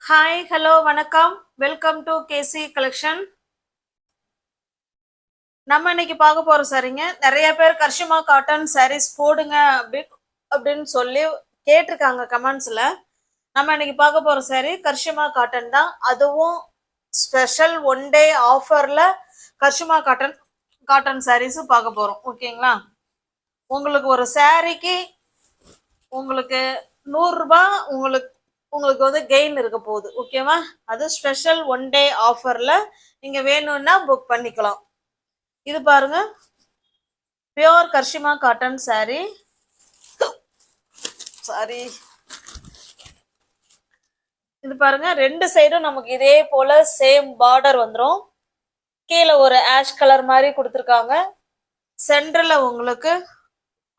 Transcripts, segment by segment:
Hi hello வணக்கம். Welcome to KC collection. நம்ம இன்னைக்கு பார்க்க போற சாரீங்க, நிறைய பேர் கர்ஷிமா காட்டன் சாரீஸ் போடுங்க அப்படின்னு சொல்லி கேட்டிருக்காங்க கமெண்ட்ஸ்ல. நம்ம இன்னைக்கு பார்க்க போற சாரீ கர்ஷிமா காட்டன் தான். அதுவும் ஸ்பெஷல் ஒன் டே ஆஃபர்ல கர்ஷிமா காட்டன் சாரீஸ் பார்க்க போறோம். ஓகேங்களா? உங்களுக்கு ஒரு சாரீக்கு உங்களுக்கு 100 ரூபாய் உங்களுக்கு உங்களுக்கு வந்து கெயின் இருக்க போகுது. ஓகேவா? அது ஸ்பெஷல் ஒன் டே ஆஃபர்ல நீங்க வேணும்னா புக் பண்ணிக்கலாம். இது பாருங்க, பியோர் கர்ஷிமா காட்டன் சாரி. இது பாருங்க, ரெண்டு சைடும் நமக்கு இதே போல சேம் பார்டர் வந்துடும். கீழே ஒரு ஆஷ் கலர் மாதிரி கொடுத்துருக்காங்க. சென்டர்ல உங்களுக்கு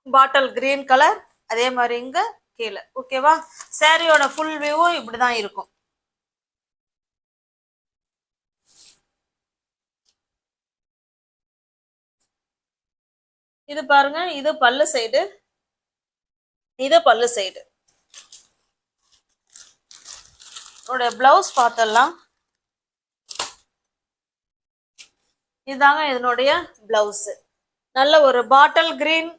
பாட்டில் கிரீன் கலர், அதே மாதிரி இங்க கீழே. ஓகேவா? சாரியோட ஃபுல் வியூவும் இப்படிதான் இருக்கும். இது பாருங்க, இது பல்லு சைடு, இது பல்லு சைடு. பிளவுஸ் பார்த்தலாம். இதுதாங்க இதனுடைய பிளவுஸ். நல்ல ஒரு பாட்டில் கிரீன்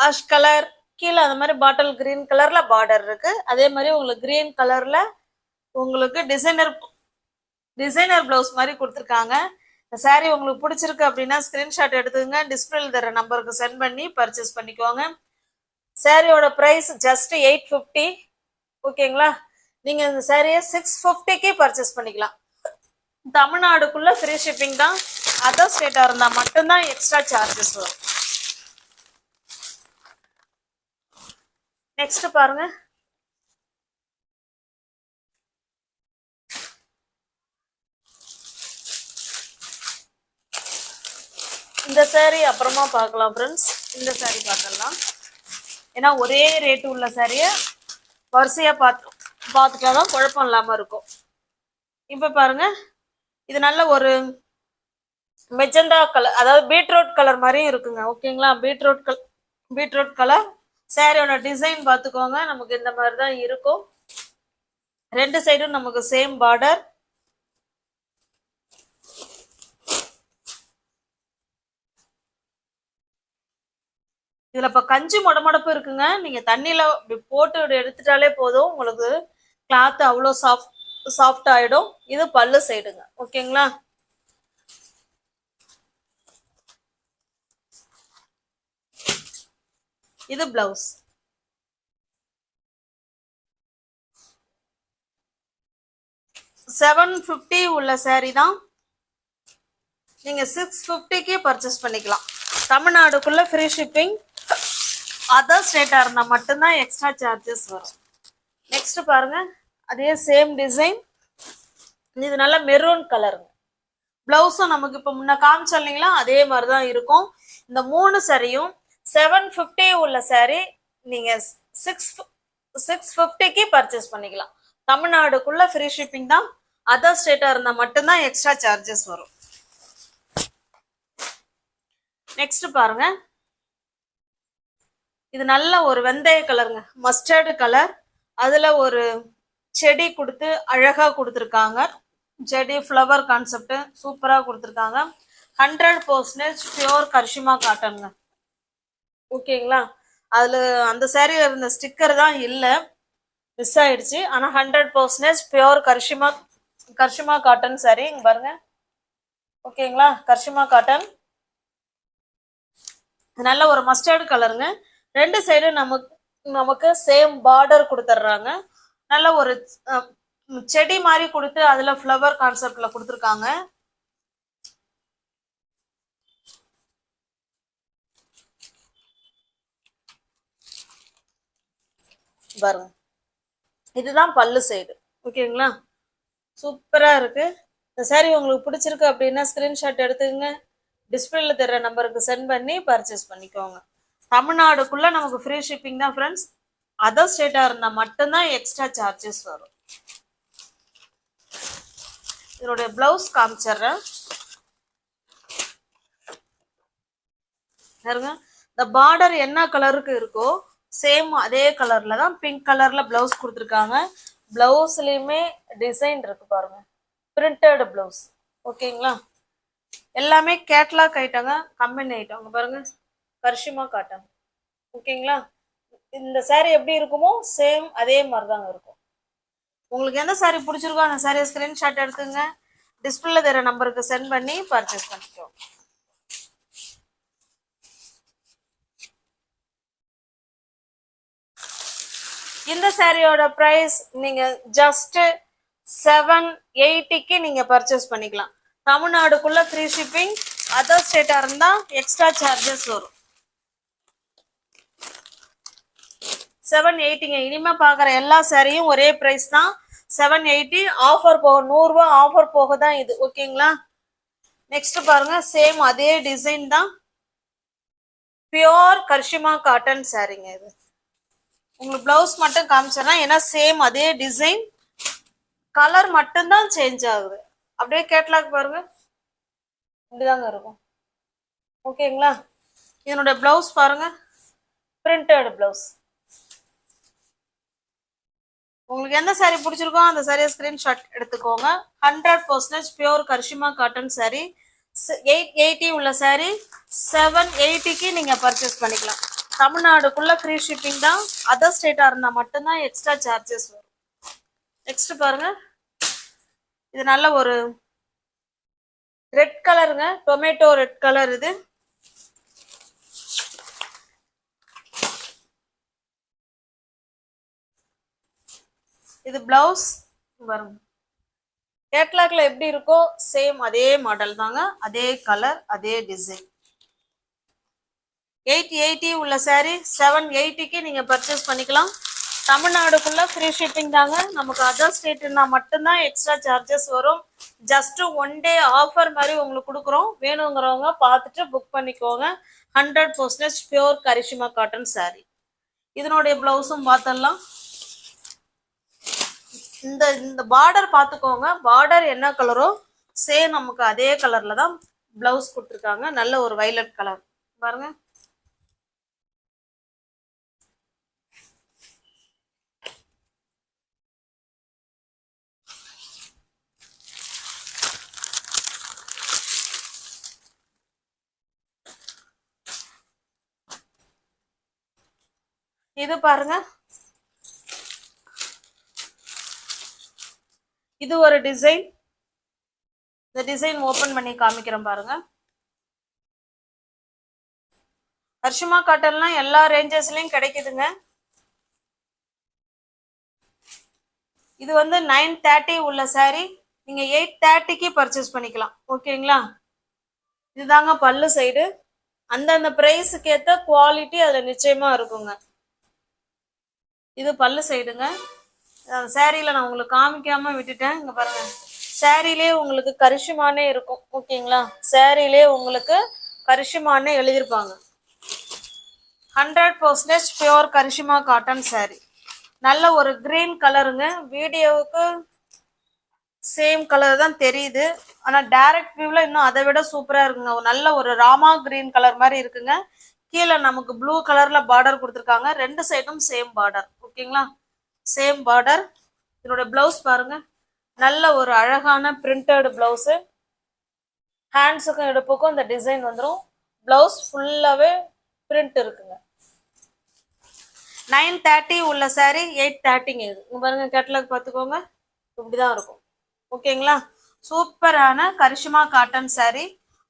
அஷ் கலர், கீழே அந்த மாதிரி பாட்டில் கிரீன் கலர்ல பார்டர் இருக்கு. அதே மாதிரி உங்களுக்கு கிரீன் கலர்ல உங்களுக்கு டிசைனர் பிளவுஸ் மாதிரி கொடுத்துருக்காங்க. இந்த சாரீ உங்களுக்கு பிடிச்சிருக்கு அப்படின்னா ஸ்கிரீன்ஷாட் எடுத்துங்க, டிஸ்பிளேல தர நம்பருக்கு சென்ட் பண்ணி பர்ச்சேஸ் பண்ணிக்கோங்க. சாரியோட பிரைஸ் ஜஸ்ட் 850. ஓகேங்களா? நீங்க இந்த சாரியை 650க்கு பர்ச்சேஸ் பண்ணிக்கலாம். தமிழ்நாடுக்குள்ள ஃப்ரீ ஷிப்பிங் தான். அதர் ஸ்டேட்டா இருந்தா மட்டும்தான் எக்ஸ்ட்ரா சார்ஜஸ் வரும். நெக்ஸ்ட் பாருங்க, இந்த சாரி அப்புறமா பார்க்கலாம் ஃப்ரெண்ட்ஸ். இந்த சாரி பார்த்துடலாம். ஏன்னா ஒரே ரேட்டு உள்ள சாரிய வரிசையா பார்த்துட்டாதான் குழப்பம் இல்லாம இருக்கும். இப்ப பாருங்க, இது நல்ல ஒரு மெஜந்தா கலர், அதாவது பீட்ரூட் கலர் மாதிரியும் இருக்குங்க. ஓகேங்களா? Beetroot colour. சாரியோட டிசைன் பார்த்துக்கோங்க, நமக்கு இந்த மாதிரி தான் இருக்கும். ரெண்டு சைடும் நமக்கு சேம் பார்டர். இதுல இப்ப கஞ்சி மொடமொடப்பு இருக்குங்க. நீங்க தண்ணியில போட்டு எடுத்துட்டாலே போதும், உங்களுக்கு கிளாத் அவ்வளோ சாஃப்ட் ஆயிடும். இது பல்லு சைடுங்க. ஓகேங்களா? இது பிளவுஸ். $750 உள்ள சாரி தான். நீங்க 650க்கு பர்ச்சேஸ் பண்ணிக்கலாம். தமிழ்நாடுக்குள்ள ஃப்ரீ ஷிப்பிங். அதர் ஸ்டேட்டா இருந்தா மட்டும்தான் எக்ஸ்ட்ரா சார்ஜஸ் வரும். நெக்ஸ்ட் பாருங்க, அதே சேம் டிசைன். இது நல்ல மெரூன் கலருங்க. பிளவுஸும் நமக்கு இப்ப முன்ன காமிச்சோம் இல்லைங்களா, அதே மாதிரிதான் இருக்கும். இந்த 3 சாரியும் 750 உள்ள சாரி நீங்க 650க்கு பர்ச்சேஸ் பண்ணிக்கலாம். தமிழ்நாடுக்குள்ள ஃப்ரீ ஷிப்பிங் தான். அதர் ஸ்டேட்டா இருந்தா மட்டும்தான் எக்ஸ்ட்ரா சார்ஜஸ் வரும். நெக்ஸ்ட் பாருங்க, இது நல்ல ஒரு வெந்தய கலருங்க, மஸ்டர்டு கலர். அதுல ஒரு செடி கொடுத்து அழகா கொடுத்துருக்காங்க. செடி ஃப்ளவர் கான்செப்ட் சூப்பரா கொடுத்துருக்காங்க. 100% பியோர் கர்ஷிமா காட்டனுங்க. ஓகேங்களா? அதுல அந்த சாரியில இருந்த ஸ்டிக்கர் தான் இல்ல, மிஸ் ஆயிடுச்சு. ஆனா 100% பியோர் கர்ஷிமா காட்டன் சாரி. இங்க பாருங்க. ஓகேங்களா? கர்ஷிமா காட்டன். நல்ல ஒரு மஸ்டர்டு கலருங்க. ரெண்டு சைடும் நமக்கு சேம் பார்டர் கொடுத்துட்றாங்க. நல்ல ஒரு செடி மாதிரி கொடுத்து அதுல ஃப்ளவர் கான்செப்ட்ல கொடுத்துருக்காங்க. பாருங்க, இதுதான் பல்லு சைடு. ஓகேங்களா? சூப்பரா இருக்கு. இந்த சாரி உங்களுக்கு பிடிச்சிருக்கு அப்படின்னா ஸ்கிரீன்ஷாட் எடுத்துக்கங்க, டிஸ்பிளேல தர நம்பருக்கு சென்ட் பண்ணி பர்ச்சேஸ் பண்ணிக்கோங்க. தமிழ்நாடுக்குள்ள நமக்கு ஃப்ரீ ஷிப்பிங் தான் ஃப்ரெண்ட்ஸ். அதர் ஸ்டேட்டா இருந்தா மட்டும்தான் எக்ஸ்ட்ரா சார்ஜஸ் வரும். இதனுடைய பிளவுஸ் காமிச்சிடுறேன். இந்த பார்டர் என்ன கலருக்கு இருக்கோ சேம் அதே கலர்ல தான் பிங்க் கலர்ல பிளவுஸ் கொடுத்துருக்காங்க. பிளவுஸ்லயுமே டிசைன் இருக்கு பாருங்க, பிரிண்டட் பிளவுஸ். ஓகேங்களா, எல்லாமே கேட்லாக் ஐட்டங்க, கம்பெனி ஐட்டம். பாருங்க, கரிஷ்மா காட்டன். ஓகேங்களா, இந்த saree எப்படி இருக்குமோ சேம் அதே மாதிரி தாங்க இருக்கும். உங்களுக்கு எந்த saree பிடிச்சிருக்கோ அந்த saree ஸ்கிரீன்ஷாட் எடுத்துங்க, டிஸ்பிளேல தெரிய நம்பருக்கு சென்ட் பண்ணி பர்ச்சேஸ் பண்ணிக்கோ. இந்த சாரியோட பிரைஸ் நீங்க ஜஸ்ட் 780க்கு நீங்க பர்ச்சேஸ் பண்ணிக்கலாம். தமிழ்நாடுக்குள்ள ஃப்ரீ ஷிப்பிங், அதர் ஸ்டேட்டா இருந்தா எக்ஸ்ட்ரா சார்ஜஸ் வரும். 780ங்க. இனிமே பாக்குற எல்லா சாரியும் ஒரே பிரைஸ் தான், 780. ஆஃபர் போக 100 ரூபாய் ஆஃபர் போக தான் இது. ஓகேங்களா, நெக்ஸ்ட் பாருங்க, சேம் அதே டிசைன் தான், பியோர் கரிஷ்மா காட்டன் சாரிங்க. இது உங்களுக்கு பிளவுஸ் மட்டும் காமிச்சிடறேன், ஏன்னா சேம் அதே டிசைன், கலர் மட்டும்தான் சேஞ்ச் ஆகுது. அப்படியே கேட்லாக் பாருங்க, இப்படிதாங்க இருக்கும். ஓகேங்களா, இதனுடைய பிளவுஸ் பாருங்க, பிரிண்டட் பிளவுஸ். உங்களுக்கு எந்த சாரீ பிடிச்சிருக்கோ அந்த சாரியை ஸ்கிரீன்ஷாட் எடுத்துக்கோங்க. 100% பியோர் கரிஷ்மா காட்டன் சாரீ. 880 உள்ள சாரீ 780க்கு நீங்க பர்ச்சேஸ் பண்ணிக்கலாம். தமிழ்நாடுக்குள்ள ஃப்ரீ ஷிப்பிங் தான், அதர் ஸ்டேட்டா இருந்தா மட்டும்தான் எக்ஸ்ட்ரா சார்ஜஸ் வரும். நெக்ஸ்ட் பாருங்க, இது நல்ல ஒரு ரெட் கலருங்க, டொமேட்டோ ரெட் கலர். இது இது பிளவுஸ் பாருங்க, கேட்லாக்ல எப்படி இருக்கோ சேம் அதே மாடல் தாங்க, அதே கலர் அதே டிசைன். 880 உள்ள சாரி 780க்கு நீங்க பர்ச்சேஸ் பண்ணிக்கலாம். தமிழ்நாடுக்குள்ள ஃப்ரீ ஷிப்பிங் தாங்க. நமக்கு அதர் ஸ்டேட்னா மட்டும்தான் எக்ஸ்ட்ரா சார்ஜஸ் வரும். ஜஸ்ட் 1 டே ஆஃபர் மாதிரி உங்களுக்கு கொடுக்குறோம். வேணுங்கிறவங்க பார்த்துட்டு புக் பண்ணிக்கோங்க. 100% பியோர் கரிஷ்மா காட்டன் சாரி. இதனுடைய பிளவுஸும் பார்த்துடலாம். இந்த பார்டர் பார்த்துக்கோங்க, பார்டர் என்ன கலரோ சேம் நமக்கு அதே கலர்ல தான் பிளவுஸ் கொடுத்துருக்காங்க. நல்ல ஒரு வைலட் கலர் பாருங்க. இது பாருங்க, இது ஒரு டிசைன். இந்த டிசைன் ஓபன் பண்ணி காமிக்கிறேன் பாருங்க. கரிஷ்மா காட்டன்லாம் எல்லா ரேஞ்சஸ்லயும் கிடைக்குதுங்க. இது வந்து 930 உள்ள சாரி நீங்க 830க்கு பர்ச்சேஸ் பண்ணிக்கலாம். ஓகேங்களா, இதுதாங்க பல்லு சைடு. அந்தந்த பிரைஸுக்கு ஏற்ற குவாலிட்டி அதுல நிச்சயமா இருக்குங்க. இது பல்லு சைடுங்க. சாரியில நான் உங்களுக்கு காமிக்காம விட்டுட்டேன். இங்க பாருங்க, சாரிலே உங்களுக்கு கரிஷ்மானே இருக்கும். ஓகேங்களா, சாரிலே உங்களுக்கு கரிஷ்மானே எழுதியிருப்பாங்க. 100% பியோர் கரிஷ்மா காட்டன் சாரி. நல்ல ஒரு கிரீன் கலருங்க. வீடியோவுக்கு சேம் கலர் தான் தெரியுது, ஆனா டைரக்ட் வியூல இன்னும் அதை விட சூப்பரா இருக்குங்க. நல்ல ஒரு ராமா கிரீன் கலர் மாதிரி இருக்குங்க. கீழே நமக்கு ப்ளூ கலர்ல பார்டர் கொடுத்துருக்காங்க. ரெண்டு சைடும் சேம் பார்டர். ஓகேங்களா, சேம் பார்டர். இதோட பிளவுஸ் பாருங்க, நல்ல ஒரு அழகான பிரிண்டட் பிளவுஸ். ஹேண்ட்ஸுக்கும் இடுப்புக்கும் இந்த டிசைன் வந்துடும். பிளவுஸ் ஃபுல்லாவே பிரிண்ட் இருக்குங்க. 930 உள்ள சாரி 830ங்க. இது பாருங்க, கேட்டலாக் பார்த்துக்கோங்க, இப்படிதான் இருக்கும். ஓகேங்களா, சூப்பரான கரிஷ்மா காட்டன் சாரி.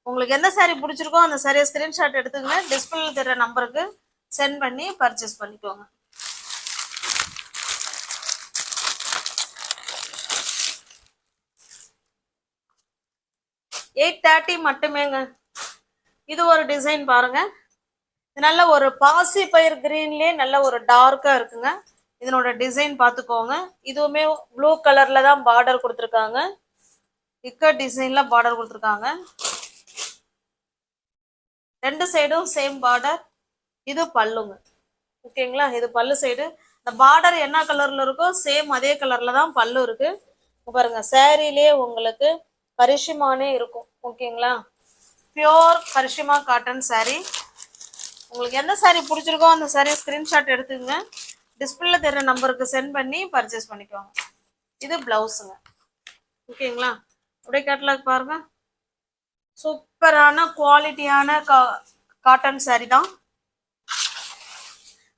உங்களுக்கு எந்த சாரி பிடிச்சிருக்கோ அந்த சாரியை ஸ்கிரீன்ஷாட் எடுத்துக்கங்க, டிஸ்பிளேல தெரிய நம்பருக்கு சென்ட் பண்ணி பர்ச்சேஸ் பண்ணிக்கோங்க. $830 மட்டுமேங்க. இது ஒரு டிசைன் பாருங்க, நல்ல ஒரு பாசி பயிர் கிரீன்லயே நல்ல ஒரு டார்க்கா இருக்குங்க. இதனோட டிசைன் பார்த்துக்கோங்க. இதுவுமே ப்ளூ கலர்ல தான் பார்டர் கொடுத்துருக்காங்க. இக்கட் டிசைன்ல பார்டர் கொடுத்துருக்காங்க. ரெண்டு சைடும் சேம் பார்டர். இது பல்லுங்க. ஓகேங்களா, இது பல்லு சைடு. இந்த பார்டர் என்ன கலர்ல இருக்கோ சேம் அதே கலர்ல தான் பல்லு இருக்கு. பாருங்க, சாரிலே உங்களுக்கு கரிஷ்மானே இருக்கும். ஓகேங்களா, பியோர் கரிஷ்மா காட்டன் சாரி. உங்களுக்கு எந்த சாரி பிடிச்சிருக்கோ அந்த சாரியை ஸ்கிரீன்ஷாட் எடுத்துங்க, டிஸ்பிளேல தெரிய நம்பருக்கு சென்ட் பண்ணி பர்ச்சேஸ் பண்ணிக்கோங்க. இது பிளவுஸுங்க. ஓகேங்களா? அப்படியே கேட்லாக் பாருங்க. சூப்பரான குவாலிட்டியான காட்டன் saree தான்.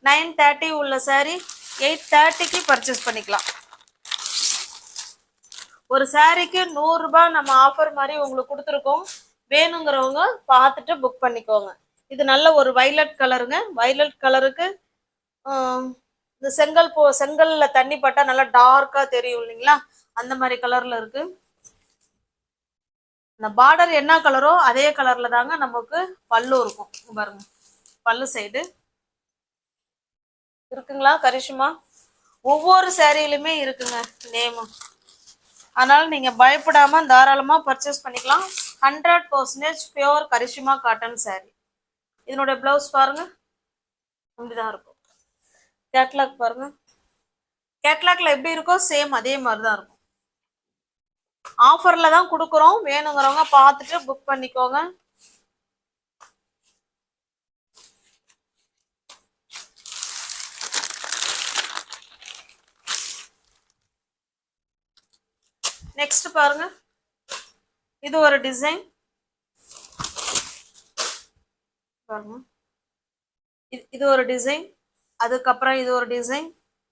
930 உள்ள saree 830க்கு பர்ச்சேஸ் பண்ணிக்கலாம். ஒரு சாரிக்கு 100 ரூபாய் நம்ம ஆஃபர் மாதிரி உங்களுக்கு கொடுத்துருக்கோம். வேணுங்கிறவங்க பார்த்துட்டு புக் பண்ணிக்கோங்க. இது நல்ல ஒரு வைலட் கலருங்க. வைலட் கலருக்கு இந்த செங்கல்ல தண்ணி பட்டா நல்லா டார்க்கா தெரியும் இல்லைங்களா, அந்த மாதிரி கலர்ல இருக்கு. இந்த பார்டர் என்ன கலரோ அதே கலர்ல தாங்க நமக்கு பல்லு இருக்கும். பாருங்க, பல்லு சைடு இருக்குங்களா கரிஷ்மா? ஒவ்வொரு சாரியிலுமே இருக்குங்க நேம். அதனால நீங்க பயப்படாம தாராளமா பர்ச்சேஸ் பண்ணிக்கலாம். 100% பியோர் கரிஷ்மா காட்டன் saree. இதனுடைய பிளவுஸ் பாருங்க, இப்படிதான் இருக்கும். கேட்லாக் பாருங்க. கேட்லாக்ல எப்படி இருக்கோ சேம் அதே மாதிரி தான் இருக்கும். ஆஃபர்ல தான் கொடுக்குறோம். வேணுங்கிறவங்க பார்த்துட்டு புக் பண்ணிக்கோங்க. நெக்ஸ்ட் பாருங்க, இது ஒரு டிசைன் பாருங்க. இது ஒரு டிசைன், அதுக்கப்புறம் இது ஒரு டிசைன்,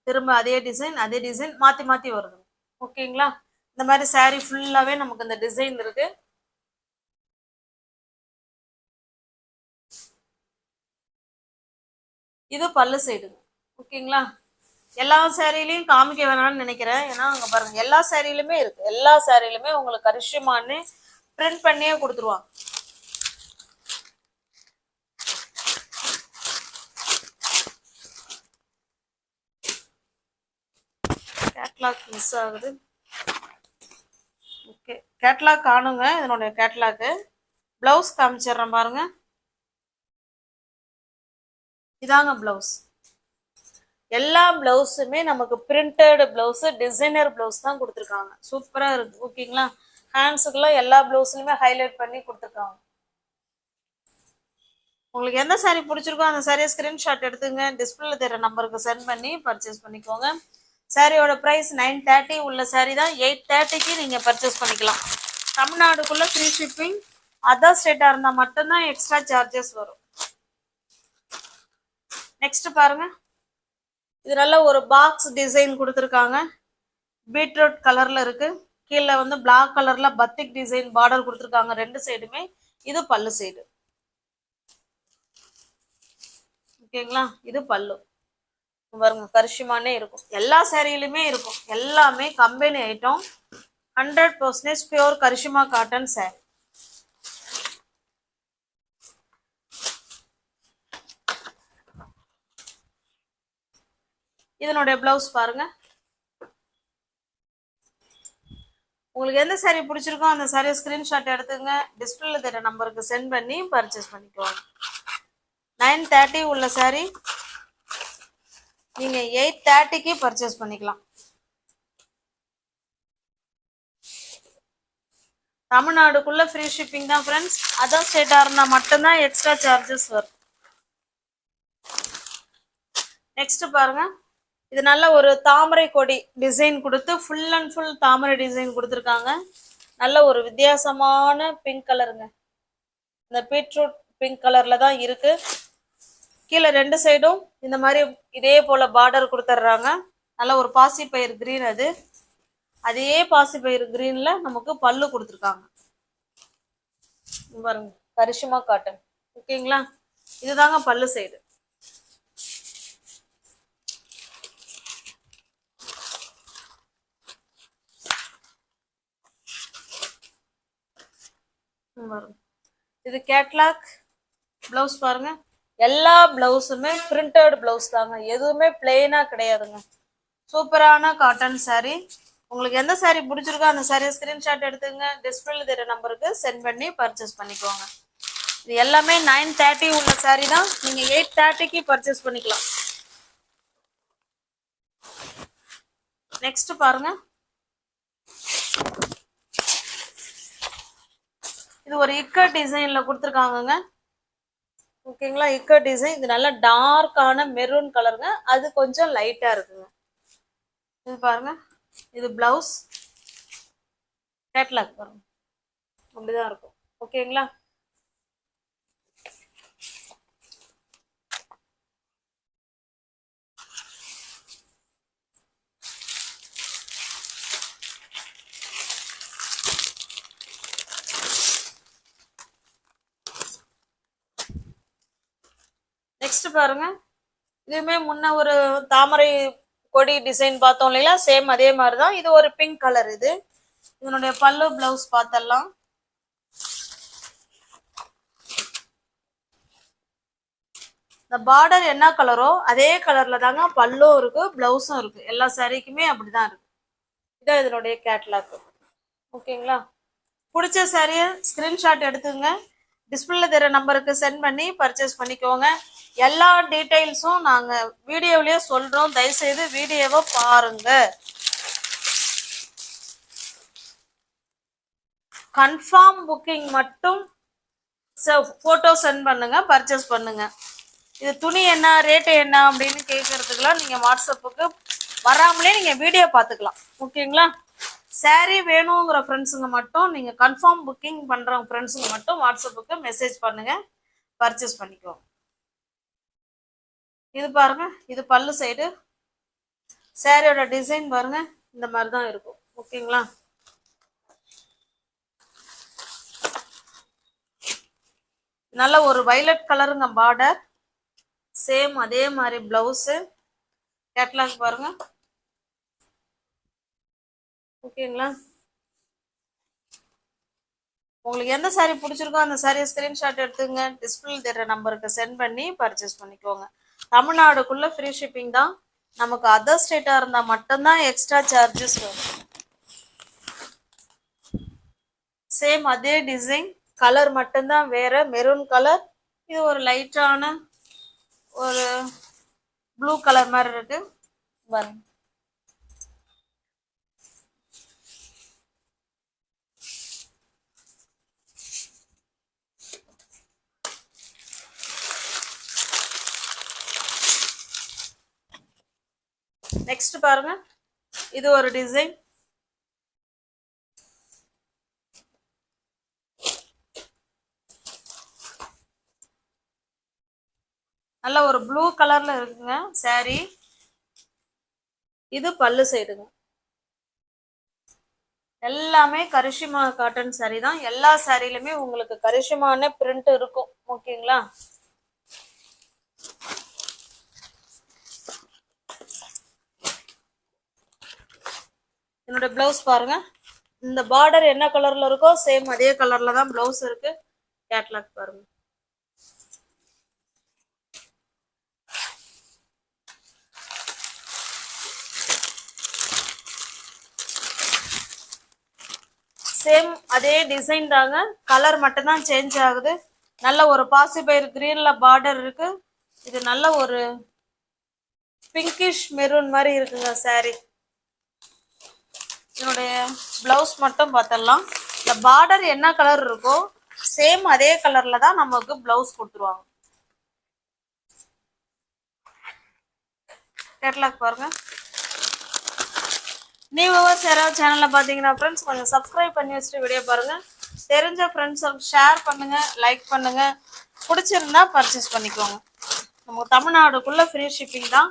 திரும்ப அதே டிசைன் மாத்தி மாத்தி வருது. ஓகேங்களா? இந்த மாதிரி saree ஃபுல்லாவே நமக்கு இந்த டிசைன் இருக்கு. இது பல்லு சைடு. ஓகேங்களா? எல்லா சாரிலையும் காமிக்க வேணாம்னு நினைக்கிறேன். ஏன்னா அங்க பாருங்க எல்லா சாரிலுமே இருக்கு. எல்லா சாரிலுமே உங்களுக்கு கரிஷ்மான்னு பிரிண்ட் பண்ணியே கொடுத்துருவாங்க. கேட்லாக் மிஸ் ஆகுது. ஓகே, கேட்லாக் காணுங்க. இதனுடைய கேட்லாக்கு பிளவுஸ் காமிச்சிடுறேன் பாருங்க. இதாங்க பிளவுஸ். எல்லா பிளவுஸுமே நமக்கு பிரிண்டட் பிளவுஸ், டிசைனர் பிளவுஸ் தான் கொடுத்துருக்காங்க. சூப்பரா இருக்கு. ஓகேங்களா? ஹேண்ட்ஸுக்குலாம் எல்லா பிளவுஸ்லயுமே ஹைலைட் பண்ணி கொடுத்துருக்காங்க. உங்களுக்கு எந்த சாரீ பிடிச்சிருக்கோ அந்த சாரியை ஸ்கிரீன்ஷாட் எடுத்துங்க, டிஸ்பிளேல தெரிய நம்பருக்கு சென்ட் பண்ணி பர்ச்சேஸ் பண்ணிக்கோங்க. சாரியோட ப்ரைஸ் 930 உள்ள சாரீ தான் 830க்கு நீங்க பர்ச்சேஸ் பண்ணிக்கலாம். தமிழ்நாடுக்குள்ள ஃப்ரீ ஷிப்பிங். அதர் ஸ்டேட்டா இருந்தா மட்டும்தான் எக்ஸ்ட்ரா சார்ஜஸ் வரும். நெக்ஸ்ட் பாருங்க, இது நல்ல ஒரு பாக்ஸ் டிசைன் கொடுத்துருக்காங்க. பீட்ரூட் கலர்ல இருக்கு. கீழே வந்து பிளாக் கலர்ல பத்திக் டிசைன் பார்டர் கொடுத்துருக்காங்க ரெண்டு சைடுமே. இது பல்லு சைடு. ஓகேங்களா? இது பல்லு பாருங்க, கரிஷ்மானே இருக்கும். எல்லா சாரியிலுமே இருக்கும். எல்லாமே company item. 100% pure Karishma cotton sari. இதனுடைய பிளவுஸ் பாருங்க. உங்களுக்கு எந்த சாரி பிடிச்சிருக்கோ அந்த சாரியை ஸ்கிரீன்ஷாட் எடுத்துங்க, டிஸ்பிளேல தெரிய நம்பருக்கு சென்ட் பண்ணி பர்ச்சேஸ் பண்ணிக்கோங்க. 930 உள்ள சாரி நீங்க 830க்கு பர்ச்சேஸ் பண்ணிக்கலாம். தமிழ்நாடுக்குள்ள ஃப்ரீ ஷிப்பிங் தான் ஃப்ரெண்ட்ஸ். அதர் ஸ்டேட்டா இருந்தா மட்டும்தான் எக்ஸ்ட்ரா சார்ஜஸ் வரும். நெக்ஸ்ட் பாருங்க, இது நல்ல ஒரு தாமரை கொடி டிசைன் கொடுத்து full and full Thamarai design கொடுத்துருக்காங்க. நல்ல ஒரு வித்தியாசமான பிங்க் கலருங்க. இந்த பீட்ரூட் பிங்க் கலர்ல தான் இருக்கு. கீழே ரெண்டு சைடும் இந்த மாதிரி இதே போல பார்டர் கொடுத்துட்றாங்க. நல்ல ஒரு பாசிப்பயிர் கிரீன். அதே பாசிப்பயிர் கிரீன்ல நமக்கு பல்லு கொடுத்துருக்காங்க பாருங்க, கரிஷ்மா காட்டன். ஓகேங்களா? இதுதாங்க பல்லு சைடு. இது கேட்லாக் பிளவுஸ் பாருங்க. எல்லா பிளவுஸுமே பிரிண்டட் பிளவுஸ் தாங்க, எதுவுமே பிளெயினா கிடையாதுங்க. சூப்பரான காட்டன் சாரி. உங்களுக்கு எந்த சாரி பிடிச்சிருக்கோ அந்த சாரியை ஸ்கிரீன்ஷாட் எடுத்துங்க, டிஸ்பிளேல தெரிய நம்பருக்கு சென்ட் பண்ணி பர்ச்சேஸ் பண்ணிக்கோங்க. இது எல்லாமே 930 உள்ள சாரி தான். நீங்க 830க்கு பர்ச்சேஸ் பண்ணிக்கலாம். நெக்ஸ்ட் பாருங்க, இது ஒரு இக்கட் டிசைன்ல கொடுத்துருக்காங்க. ஓகேங்களா? இக்கட் டிசைன். இது நல்ல டார்க்கான மெரூன் கலருங்க. அது கொஞ்சம் லைட்டா இருக்குங்க. இது பாருங்க, இது பிளவுஸ். கேட்லாக் பாருங்க, அப்படிதான் இருக்கும். ஓகேங்களா? நெக்ஸ்ட் பாருங்க, இதுவுமே முன்ன ஒரு தாமரை கொடி டிசைன் பார்த்தோம் இல்லையா, சேம் அதே மாதிரிதான். இது ஒரு பிங்க் கலர். இது இதனுடைய பல்லு பிளவுஸ் பார்த்தலாம். இந்த பார்டர் என்ன கலரோ அதே கலர்ல தாங்க பல்லும் இருக்கு, பிளவுஸும் இருக்கு. எல்லா சாரிக்குமே அப்படிதான் இருக்கு. இதான் இதனுடைய கேட்லாக். ஓகேங்களா? பிடிச்ச சாரியை ஸ்கிரீன்ஷாட் எடுத்துங்க, டிஸ்பிளேல தெரிய நம்பருக்கு சென்ட் பண்ணி பர்ச்சேஸ் பண்ணிக்கோங்க. எல்லா டீட்டெயில்ஸும் நாங்க வீடியோலயே சொல்றோம், தயவுசெய்து வீடியோவை பாருங்க. கன்ஃபார்ம் புக்கிங் மட்டும் போட்டோ சென்ட் பண்ணுங்க, பர்ச்சேஸ் பண்ணுங்க. இது துணி என்ன ரேட்டு என்ன அப்படின்னு கேட்கறதுக்கெல்லாம் நீங்க வாட்ஸ்அப்புக்கு வராமலே நீங்க வீடியோ பார்த்துக்கலாம். ஓகேங்களா? சாரி வேணுங்கிற ஃப்ரெண்ட்ஸுங்க மட்டும், நீங்க கன்ஃபார்ம் புக்கிங் பண்ற ஃப்ரெண்ட்ஸுங்க மட்டும் வாட்ஸ்அப்புக்கு மெசேஜ் பண்ணுங்க, பர்ச்சேஸ் பண்ணிக்கோங்க. இது பாருங்க, இது பல்லு சைடு. சாரியோட டிசைன் பாருங்க, இந்த மாதிரி தான் இருக்கும். ஓகேங்களா? நல்ல ஒரு வயலட் கலருங்க பார்டர், சேம் அதே மாதிரி பிளவுஸ். கேட்லாக் பாருங்க. ஓகேங்களா? உங்களுக்கு எந்த சாரி பிடிச்சிருக்கோ அந்த சாரியை ஸ்கிரீன்ஷாட் எடுத்துங்க, டிஸ்பிளே தெரிற நம்பருக்கு சென்ட் பண்ணி பர்ச்சேஸ் பண்ணிக்கோங்க. தமிழ்நாடுக்குள்ள ஃப்ரீ ஷிப்பிங் தான். நமக்கு அதர் ஸ்டேட்டா இருந்தா மட்டும்தான் எக்ஸ்ட்ரா சார்ஜஸ் வரும். சேம் அதே டிசைன், கலர் மட்டும்தான் வேற, மெரூன் கலர். இது ஒரு லைட்டான ஒரு ப்ளூ கலர் மாதிரி இருக்கு பாருங்க. நெக்ஸ்ட் பாருங்க, இது ஒரு டிசைன். நல்ல ஒரு ப்ளூ கலர்ல இருக்குங்க சாரி. இது பல்லு சைடுங்க. எல்லாமே கரிஷ்மா காட்டன் சாரி தான். எல்லா சாரிலுமே உங்களுக்கு கரிஷ்மான பிரிண்ட் இருக்கும். ஓகேங்களா? என்னோட பிளவுஸ் பாருங்க, இந்த பார்டர் என்ன கலர்ல இருக்கோ சேம் அதே கலர்ல தான் பிளவுஸ் இருக்கு. கேட்லாக் பாருங்க. சேம் அதே டிசைன் தாங்க, கலர் மட்டும் தான் சேஞ்ச் ஆகுது. நல்ல ஒரு பாசிபயிர் கிரீன்ல பார்டர் இருக்கு. இது நல்ல ஒரு பிங்கிஷ் மெரூன் மாதிரி இருக்குங்க சாரி. என்னுடைய பிளவுஸ் மட்டும் பார்த்தலாம். இந்த பார்டர் என்ன கலர் இருக்கோ சேம் அதே கலர்ல தான் நமக்கு பிளவுஸ் கொடுத்துருவாங்க. கேட்லாக் பாருங்க. நீங்களும் யாராவது சேனல்ல பாத்தீங்கன்னா ஃப்ரெண்ட்ஸ் கொஞ்சம் சப்ஸ்கிரைப் பண்ணி வச்சுட்டு வீடியோ பாருங்க. தெரிஞ்ச ஃப்ரெண்ட்ஸ் ஷேர் பண்ணுங்க, லைக் பண்ணுங்க. பிடிச்சிருந்தா பர்ச்சேஸ் பண்ணிக்கோங்க. நமக்கு தமிழ்நாடுக்குள்ள ஃப்ரீ ஷிப்பிங் தான்.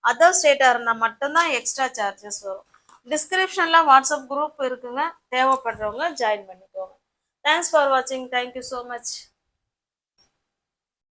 அதர் ஸ்டேட்டா இருந்தா மட்டும்தான் எக்ஸ்ட்ரா சார்ஜஸ் வரும். டிஸ்கிரிப்ஷன்ல வாட்ஸ்அப் குரூப் இருக்குங்க, தேவைப்படுறவங்க ஜாயின் பண்ணிக்கோங்க. தேங்க்ஸ் ஃபார் வாட்சிங். Thank you so much.